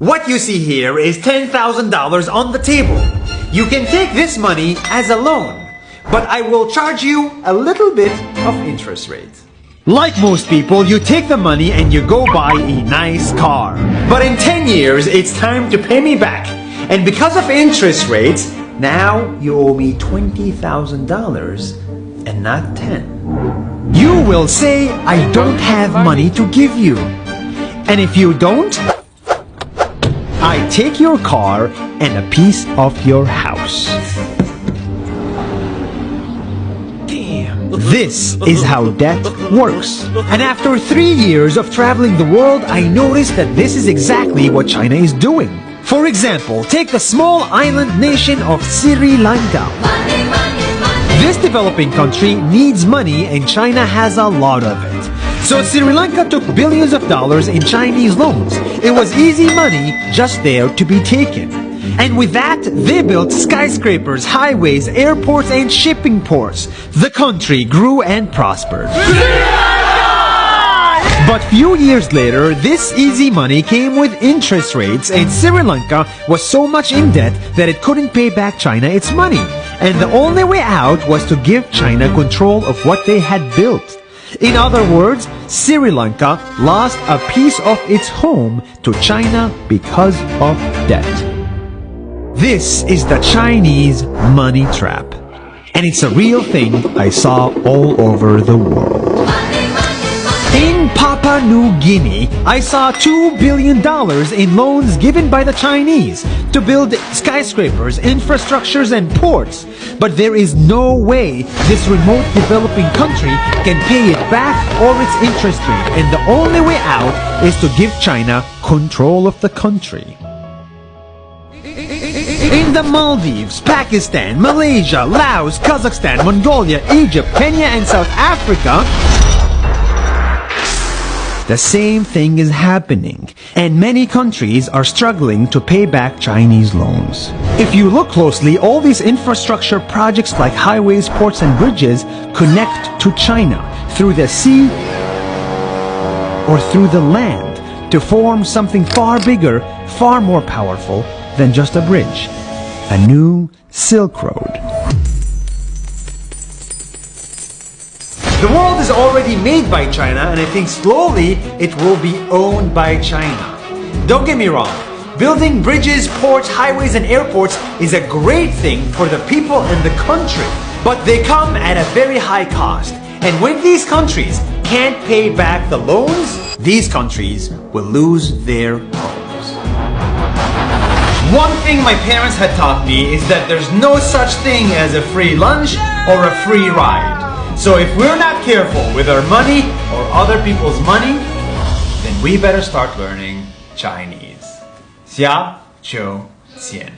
What you see here is $10,000 on the table. You can take this money as a loan, but I will charge you a little bit of interest rate. Like most people, you take the money and you go buy a nice car. But in 10 years, it's time to pay me back. And because of interest rates, now you owe me $20,000 and not 10. You will say, I don't have money to give you. And if you don't, I take your car and a piece of your house. Damn. This is how debt works. And after 3 years of traveling the world, I noticed that this is exactly what China is doing. For example, take the small island nation of Sri Lanka. This developing country needs money and China has a lot of it. So Sri Lanka took billions of dollars in Chinese loans. It was easy money just there to be taken. And with that, they built skyscrapers, highways, airports, and shipping ports. The country grew and prospered. But few years later, this easy money came with interest rates, and Sri Lanka was so much in debt that it couldn't pay back China its money. And the only way out was to give China control of what they had built. In other words, Sri Lanka lost a piece of its home to China because of debt. This is the Chinese money trap. And it's a real thing I saw all over the world. In Papua New Guinea, I saw $2 billion in loans given by the Chinese to build skyscrapers, infrastructures, and ports. But there is no way this remote developing country can pay it back or its interest rate, and the only way out is to give China control of the country. In the Maldives, Pakistan, Malaysia, Laos, Kazakhstan, Mongolia, Egypt, Kenya, and South Africa, the same thing is happening, and many countries are struggling to pay back Chinese loans. If you look closely, all these infrastructure projects like highways, ports, and bridges connect to China through the sea or through the land to form something far bigger, far more powerful than just a bridge, a new Silk Road. The world is already made by China, and I think slowly it will be owned by China. Don't get me wrong, building bridges, ports, highways, and airports is a great thing for the people and the country, but they come at a very high cost. And when these countries can't pay back the loans, these countries will lose their homes. One thing my parents had taught me is that there's no such thing as a free lunch or a free ride. So if we're not careful with our money or other people's money, then we better start learning Chinese. 下周见。